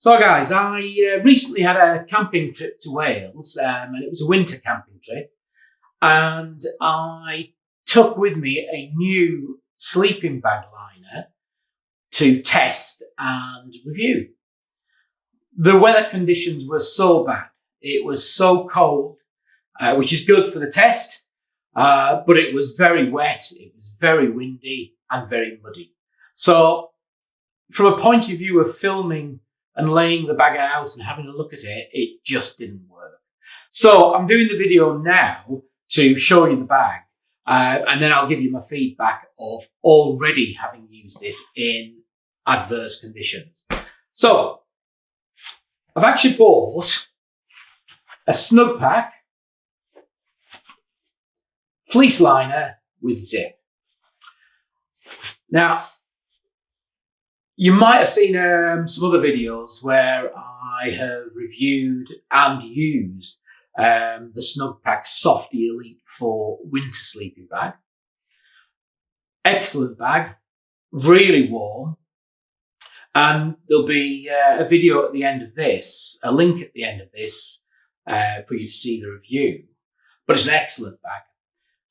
So guys, I recently had a camping trip to Wales, and it was a winter camping trip, and I took with me a new sleeping bag liner to test and review. The weather conditions were so bad. It was so cold, which is good for the test, but it was very wet, it was very windy and very muddy. So from a point of view of filming and laying the bag out and having a look at it, it just didn't work. So I'm doing the video now to show you the bag, and then I'll give you my feedback of already having used it in adverse conditions. So I've actually bought a Snugpak Fleece Liner with zip. Now, you might have seen some other videos where I have reviewed and used the Snugpak Softy Elite 4 winter sleeping bag. Excellent bag, really warm. And there'll be a video at the end of this, a link at the end of this for you to see the review. But it's an excellent bag.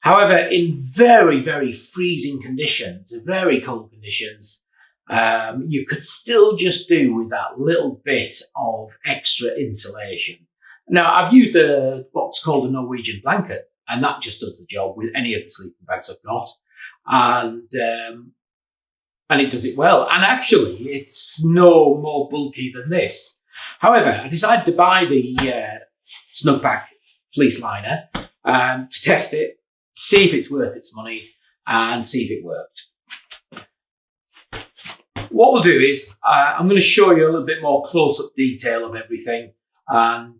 However, in very, very freezing conditions, very cold conditions, you could still just do with that little bit of extra insulation. Now, I've used what's called a Norwegian blanket, and that just does the job with any of the sleeping bags I've got. And it does it well. And actually, it's no more bulky than this. However, I decided to buy the Snugpak Fleece Liner to test it, see if it's worth its money, and see if it worked. What we'll do is I'm going to show you a little bit more close-up detail of everything, and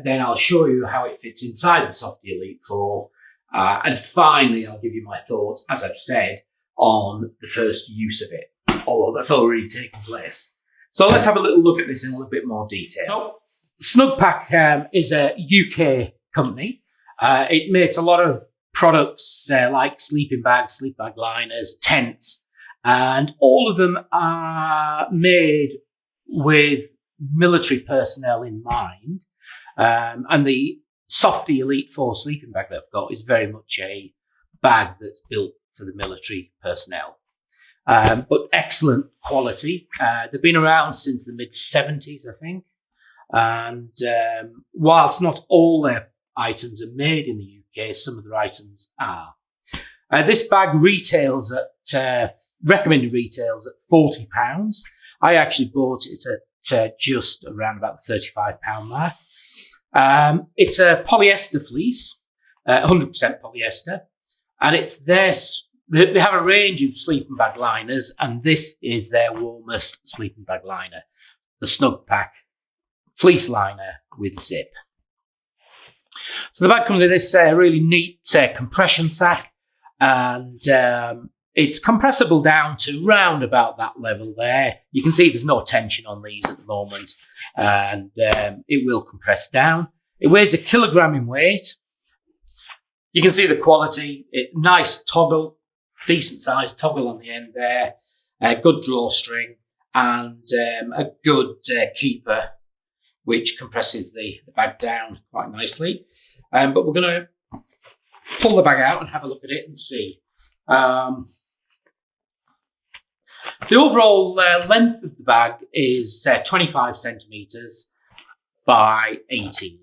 then I'll show you how it fits inside the Softy Elite 4. And finally, I'll give you my thoughts, as I've said, on the first use of it, although that's already taken place. So let's have a little look at this in a little bit more detail. So, Snugpak is a UK company. It makes a lot of products like sleeping bags, sleep bag liners, tents, and all of them are made with military personnel in mind. And the Softy Elite 4 sleeping bag that I've got is very much a bag that's built for the military personnel. But excellent quality. They've been around since the mid-70s, I think. And whilst not all their items are made in the UK, some of their items are. This bag retails at, recommended retails at £40. I actually bought it at just around about the £35 mark. It's a polyester fleece, 100% polyester, and it's they have a range of sleeping bag liners, and this is their warmest sleeping bag liner, the Snugpak Fleece Liner with zip. So the bag comes in this really neat compression sack, and it's compressible down to round about that level there. You can see there's no tension on these at the moment, and it will compress down. It weighs 1 kilogram in weight. You can see the quality. Nice toggle, decent sized toggle on the end there, a good drawstring, and a good keeper, which compresses the bag down quite nicely. But we're going to pull the bag out and have a look at it and see. The overall length of the bag is 25 centimetres by 18.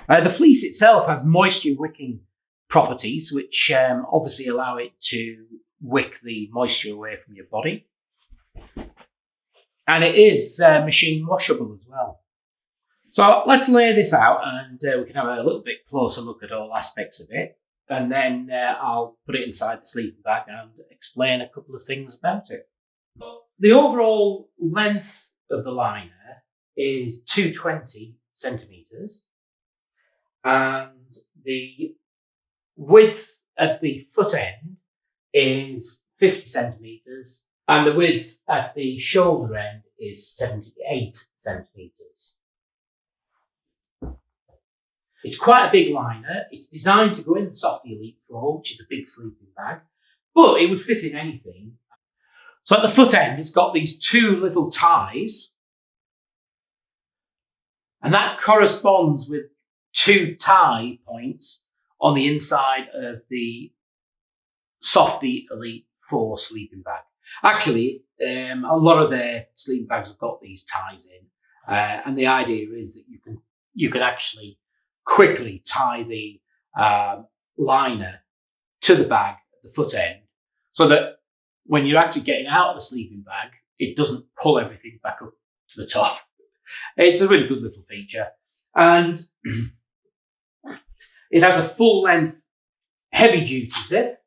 The fleece itself has moisture wicking properties, which obviously allow it to wick the moisture away from your body. And it is machine washable as well. So let's lay this out, and we can have a little bit closer look at all aspects of it. And then I'll put it inside the sleeping bag and explain a couple of things about it. The overall length of the liner is 220 centimetres. And the width at the foot end is 50 centimetres, and the width at the shoulder end is 78 centimetres. It's quite a big liner. It's designed to go in the Softy Elite 4, which is a big sleeping bag, but it would fit in anything. So at the foot end, it's got these two little ties, and that corresponds with two tie points on the inside of the Softy Elite 4 sleeping bag. Actually, a lot of their sleeping bags have got these ties in, and the idea is that you can actually quickly tie the liner to the bag at the foot end, so that when you're actually getting out of the sleeping bag, it doesn't pull everything back up to the top. It's a really good little feature, and it has a full-length, heavy-duty zip,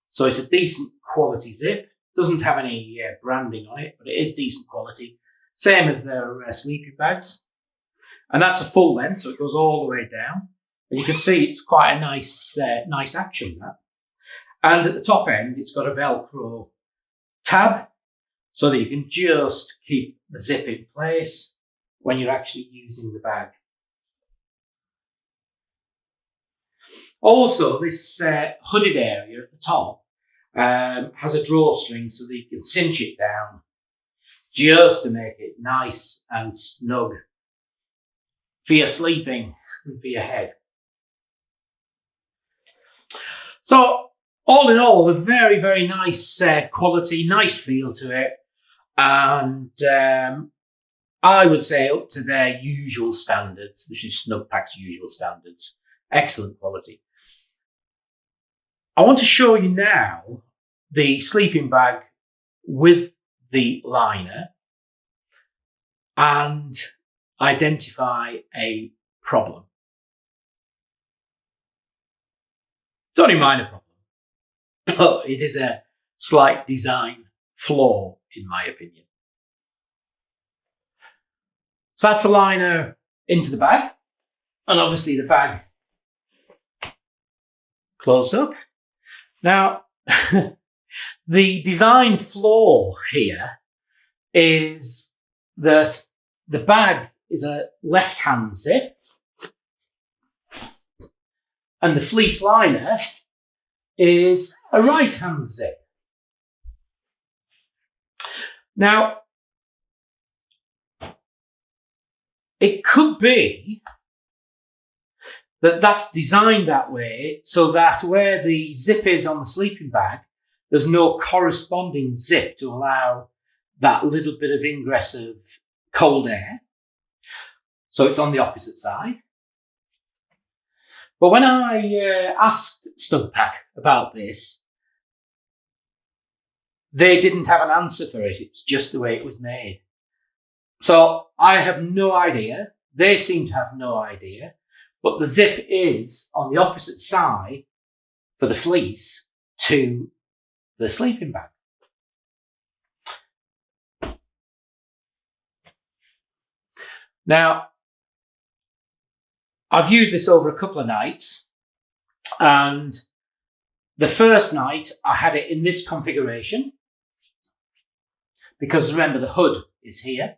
so it's a decent quality zip. Doesn't have any branding on it, but it is decent quality. Same as their sleeping bags. And that's a full length, so it goes all the way down. And you can see it's quite a nice action, that. And at the top end, it's got a Velcro tab, so that you can just keep the zip in place when you're actually using the bag. Also, this hooded area at the top has a drawstring so that you can cinch it down just to make it nice and snug for your sleeping and for your head. So, all in all, a very, very nice quality, nice feel to it. And I would say up to their usual standards. This is Snugpak's usual standards. Excellent quality. I want to show you now the sleeping bag with the liner and identify a problem. It's only a minor problem, but it is a slight design flaw, in my opinion. So that's the liner into the bag, and obviously the bag closed up. Now, the design flaw here is that the bag is a left-hand zip and the fleece liner is a right-hand zip. Now, it could be that that's designed that way so that where the zip is on the sleeping bag, there's no corresponding zip to allow that little bit of ingress of cold air. So it's on the opposite side. But when I asked Snugpak about this, they didn't have an answer for it. It's just the way it was made. So I have no idea. They seem to have no idea. But the zip is on the opposite side for the fleece to the sleeping bag. Now, I've used this over a couple of nights, and the first night I had it in this configuration because remember the hood is here,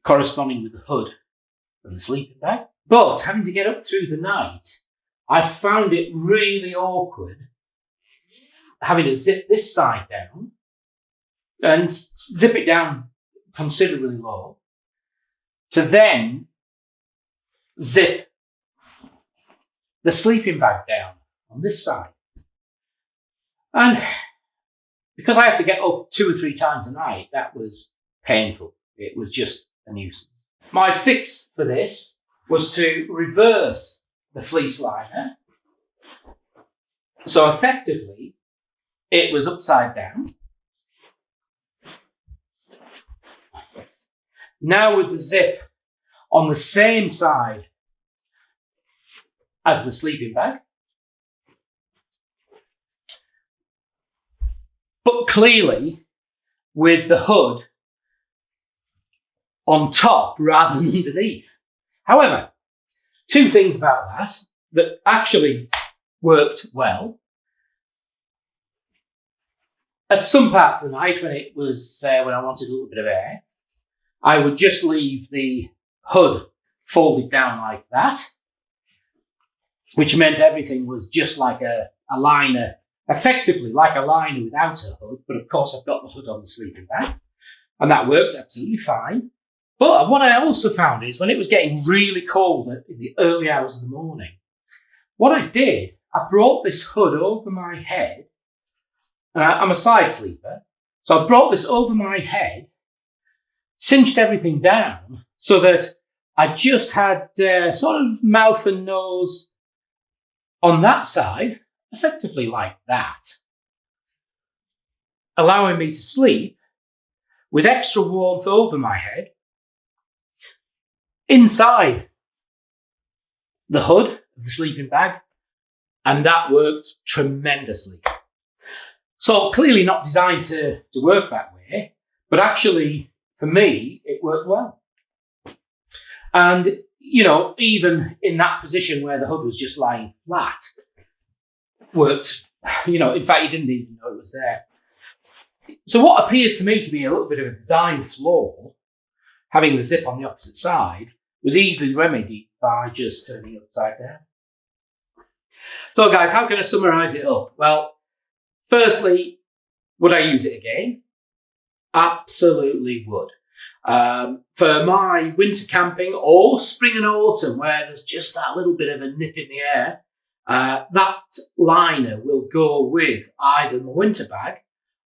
corresponding with the hood of the sleeping bag. But having to get up through the night, I found it really awkward having to zip this side down and zip it down considerably low to then zip the sleeping bag down on this side. And because I have to get up 2 or 3 times a night, that was painful. It was just a nuisance. My fix for this was to reverse the fleece liner. So effectively, it was upside down. Now with the zip on the same side as the sleeping bag, but clearly with the hood on top rather than underneath. However, 2 things about that actually worked well. At some parts of the night when it was when I wanted a little bit of air, I would just leave the hood folded down like that, which meant everything was just like a liner effectively like a liner without a hood, but of course I've got the hood on the sleeping bag, and that worked absolutely fine. But what I also found is when it was getting really cold in the early hours of the morning, what I did, I brought this hood over my head. I'm a side sleeper, so I brought this over my head, cinched everything down so that I just had sort of mouth and nose on that side, effectively like that, allowing me to sleep with extra warmth over my head, inside the hood of the sleeping bag, and that worked tremendously. So clearly not designed to work that way, but actually for me, it worked well. And, you know, even in that position where the hood was just lying flat, worked, you know, in fact, you didn't even know it was there. So what appears to me to be a little bit of a design flaw, having the zip on the opposite side, was easily remedied by just turning it upside down. So guys, how can I summarize it up? Well, firstly, would I use it again? Absolutely would. For my winter camping or spring and autumn, where there's just that little bit of a nip in the air, that liner will go with either my winter bag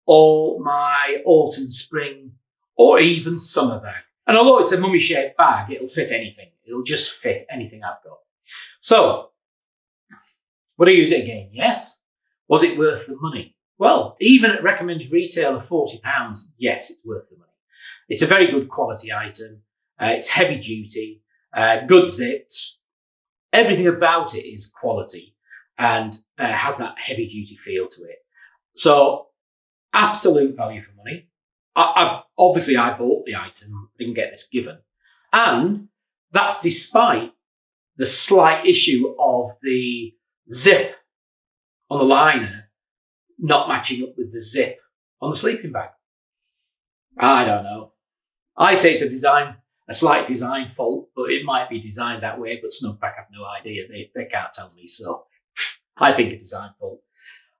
or my autumn, spring, or even summer bag. And although it's a mummy-shaped bag, it'll fit anything. It'll just fit anything I've got. So, would I use it again? Yes. Was it worth the money? Well, even at recommended retail of £40, yes, it's worth the money. It's a very good quality item. It's heavy duty, good zips. Everything about it is quality and has that heavy duty feel to it. So, absolute value for money. Obviously, I bought the item, didn't get this given. And that's despite the slight issue of the zip on the liner not matching up with the zip on the sleeping bag. I don't know. I say it's a slight design fault, but it might be designed that way, but Snugpak have no idea. They can't tell me, so I think a design fault.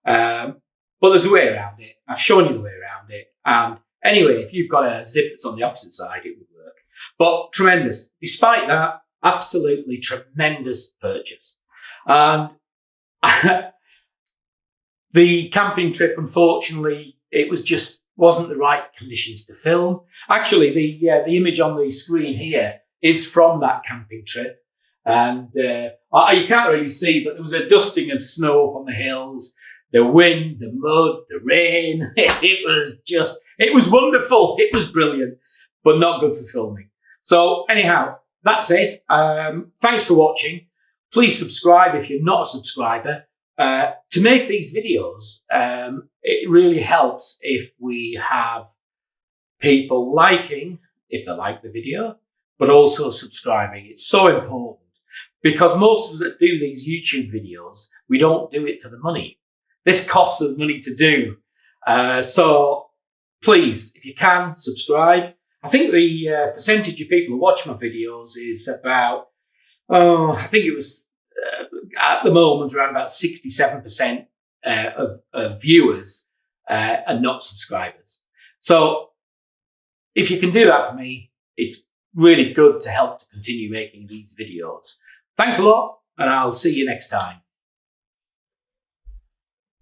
But there's a way around it. I've shown you the way around it. And anyway, if you've got a zip that's on the opposite side, it would work. But tremendous. Despite that, absolutely tremendous purchase. And the camping trip, unfortunately, it wasn't the right conditions to film. Actually, the image on the screen here is from that camping trip. And you can't really see, but there was a dusting of snow on the hills. The wind, the mud, the rain, it was wonderful. It was brilliant, but not good for filming. So anyhow, that's it. Thanks for watching. Please subscribe if you're not a subscriber. To make these videos, it really helps if we have people liking, if they like the video, but also subscribing. It's so important because most of us that do these YouTube videos, we don't do it for the money. This costs us money to do. So please, if you can, subscribe. I think the percentage of people who watch my videos is about, I think it was at the moment around about 67% of viewers are not subscribers. So if you can do that for me, it's really good to help to continue making these videos. Thanks a lot, and I'll see you next time.